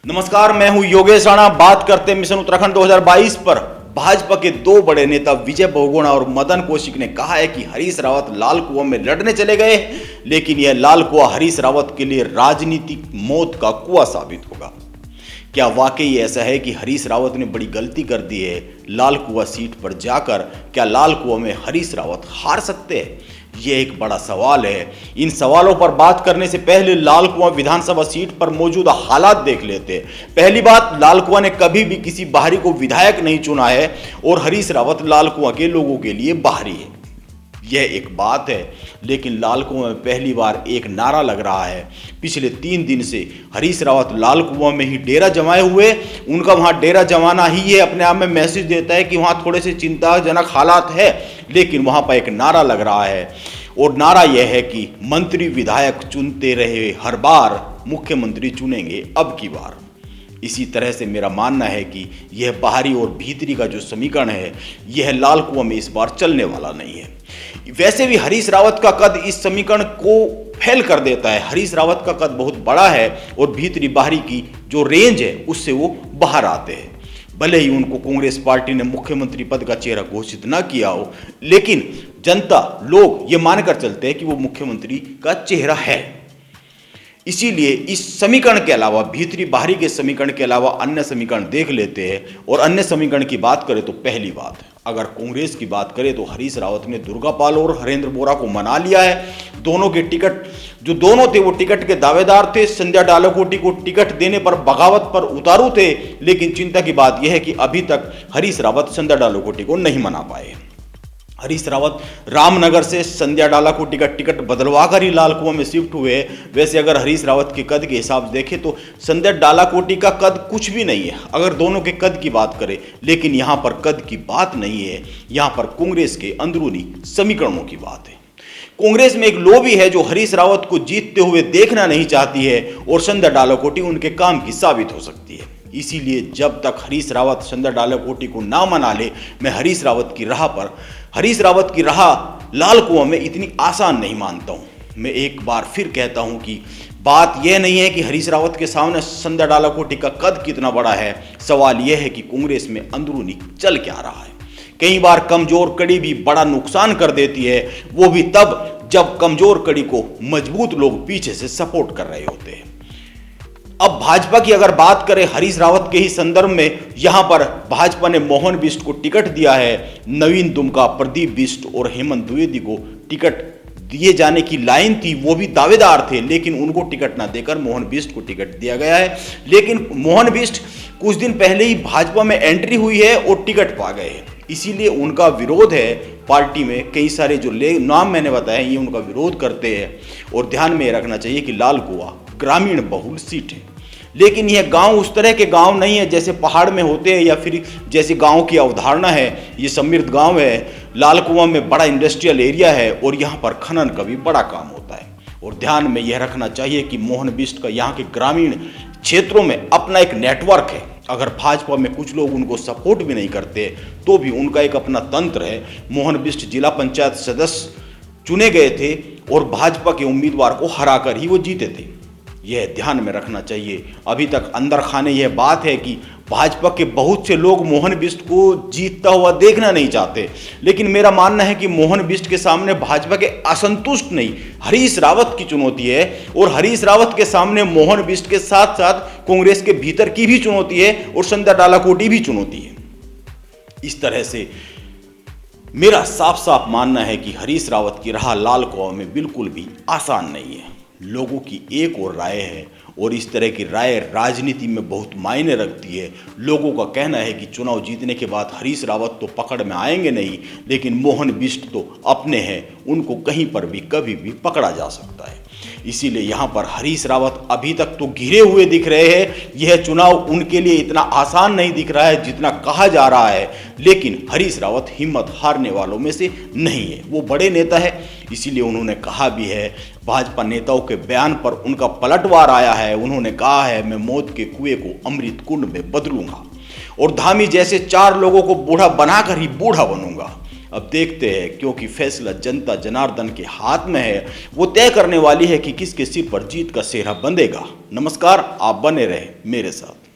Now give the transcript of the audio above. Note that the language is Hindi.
नमस्कार, मैं हूं योगेश राणा। बात करते हैं मिशन उत्तराखंड 2022 पर। भाजपा के दो बड़े नेता विजय बहुगुणा और मदन कौशिक ने कहा है कि हरीश रावत लाल कुआं में लड़ने चले गए, लेकिन यह लाल कुआं हरीश रावत के लिए राजनीतिक मौत का कुआं साबित होगा। क्या वाकई ऐसा है कि हरीश रावत ने बड़ी गलती कर दी है लाल कुआं सीट पर जाकर? क्या लाल कुआं में हरीश रावत हार सकते हैं? यह एक बड़ा सवाल है। इन सवालों पर बात करने से पहले लाल कुआं विधानसभा सीट पर मौजूदा हालात देख लेते हैं। पहली बात, लाल कुआं ने कभी भी किसी बाहरी को विधायक नहीं चुना है और हरीश रावत लाल कुआं के लोगों के लिए बाहरी है, यह एक बात है। लेकिन लाल कुआं में पहली बार एक नारा लग रहा है। पिछले 3 दिन से हरीश रावत लाल कुआं में ही डेरा जमाए हुए। उनका वहां डेरा जमाना ही ये अपने आप में मैसेज देता है कि वहां थोड़े से चिंताजनक हालात है, लेकिन वहां पर एक नारा लग रहा है और नारा यह है कि मंत्री विधायक चुनते रहे हर बार, मुख्यमंत्री चुनेंगे अब की बार। इसी तरह से मेरा मानना है कि यह बाहरी और भीतरी का जो समीकरण है, यह लाल कुआं में इस बार चलने वाला नहीं है। वैसे भी हरीश रावत का कद इस समीकरण को फेल कर देता है। हरीश रावत का कद बहुत बड़ा है और भीतरी बाहरी की जो रेंज है उससे वो बाहर आते हैं। भले ही उनको कांग्रेस पार्टी ने मुख्यमंत्री पद का चेहरा घोषित न किया हो, लेकिन जनता, लोग ये मानकर चलते हैं कि वो मुख्यमंत्री का चेहरा है। इसीलिए इस समीकरण के अलावा, भीतरी बाहरी के समीकरण के अलावा अन्य समीकरण देख लेते हैं। और अन्य समीकरण की बात करें तो पहली बात है, अगर कांग्रेस की बात करें तो हरीश रावत ने दुर्गा पाल और हरेंद्र बोरा को मना लिया है। दोनों के टिकट, जो दोनों थे वो टिकट के दावेदार थे। संध्या डालाकोटी को टिकट देने पर बगावत पर उतारू थे, लेकिन चिंता की बात यह है कि अभी तक हरीश रावत संध्या डालाकोटी को नहीं मना पाए। हरीश रावत रामनगर से संध्या डालाकोटी का टिकट बदलवा कर ही लाल कुआं में शिफ्ट हुए। वैसे अगर हरीश रावत के कद के हिसाब से देखें तो संध्या डालाकोटी का कद कुछ भी नहीं है, अगर दोनों के कद की बात करें। लेकिन यहाँ पर कद की बात नहीं है, यहाँ पर कांग्रेस के अंदरूनी समीकरणों की बात है। कांग्रेस में एक लॉबी है जो हरीश रावत को जीतते हुए देखना नहीं चाहती है और संध्या डालाकोटी उनके काम की साबित हो सकती है। इसीलिए जब तक हरीश रावत संध्या डालाकोटी को ना मना ले, मैं हरीश रावत की राह लाल कुआं में इतनी आसान नहीं मानता हूं। मैं एक बार फिर कहता हूं कि बात यह नहीं है कि हरीश रावत के सामने संध्या डालाकोटी का कद कितना बड़ा है, सवाल यह है कि कांग्रेस में अंदरूनी चल क्या रहा है। कई बार कमजोर कड़ी भी बड़ा नुकसान कर देती है, वो भी तब जब कमजोर कड़ी को मजबूत लोग पीछे से सपोर्ट कर रहे होते हैं। अब भाजपा की अगर बात करें हरीश रावत के ही संदर्भ में, यहां पर भाजपा ने मोहन बिष्ट को टिकट दिया है। नवीन दुमका, प्रदीप बिष्ट और हेमंत द्विवेदी को टिकट दिए जाने की लाइन थी, वो भी दावेदार थे, लेकिन उनको टिकट ना देकर मोहन बिष्ट को टिकट दिया गया है। लेकिन मोहन बिष्ट कुछ दिन पहले ही भाजपा में एंट्री हुई है और टिकट पा गए हैं, इसीलिए उनका विरोध है पार्टी में। कई सारे जो नाम मैंने बताए ये उनका विरोध करते हैं। और ध्यान में रखना चाहिए कि लाल कुआं ग्रामीण बहुल सीट है, लेकिन यह गांव उस तरह के गांव नहीं है जैसे पहाड़ में होते हैं या फिर जैसे गांव की अवधारणा है। ये समृद्ध गांव है। लाल कुआं में बड़ा इंडस्ट्रियल एरिया है और यहाँ पर खनन का भी बड़ा काम होता है। और ध्यान में यह रखना चाहिए कि मोहन बिष्ट का यहाँ के ग्रामीण क्षेत्रों में अपना एक नेटवर्क है। अगर भाजपा में कुछ लोग उनको सपोर्ट भी नहीं करते तो भी उनका एक अपना तंत्र है। मोहन बिष्ट जिला पंचायत सदस्य चुने गए थे और भाजपा के उम्मीदवार को हराकर ही वो जीते थे, यह ध्यान में रखना चाहिए। अभी तक अंदर खाने यह बात है कि भाजपा के बहुत से लोग मोहन बिष्ट को जीतता हुआ देखना नहीं चाहते, लेकिन मेरा मानना है कि मोहन बिष्ट के सामने भाजपा के असंतुष्ट नहीं, हरीश रावत की चुनौती है। और हरीश रावत के सामने मोहन बिष्ट के साथ साथ कांग्रेस के भीतर की भी चुनौती है और संध्या डालाकोटी भी चुनौती है। इस तरह से मेरा साफ साफ मानना है कि हरीश रावत की राह लाल कुआं में बिल्कुल भी आसान नहीं है। लोगों की एक और राय है और इस तरह की राय राजनीति में बहुत मायने रखती है। लोगों का कहना है कि चुनाव जीतने के बाद हरीश रावत तो पकड़ में आएंगे नहीं, लेकिन मोहन बिष्ट तो अपने हैं, उनको कहीं पर भी कभी भी पकड़ा जा सकता है। इसीलिए यहाँ पर हरीश रावत अभी तक तो घिरे हुए दिख रहे हैं। यह चुनाव उनके लिए इतना आसान नहीं दिख रहा है जितना कहा जा रहा है, लेकिन हरीश रावत हिम्मत हारने वालों में से नहीं है। वो बड़े नेता है, इसीलिए उन्होंने कहा भी है। भाजपा नेताओं के बयान पर उनका पलटवार आया है। उन्होंने कहा है, मैं मौत के कुएं को अमृत कुंड में बदलूंगा और धामी जैसे 4 लोगों को बूढ़ा बनाकर ही बूढ़ा बनूंगा। अब देखते हैं, क्योंकि फैसला जनता जनार्दन के हाथ में है। वो तय करने वाली है कि किसके सिर पर जीत का सेहरा बंधेगा। नमस्कार, आप बने रहे मेरे साथ।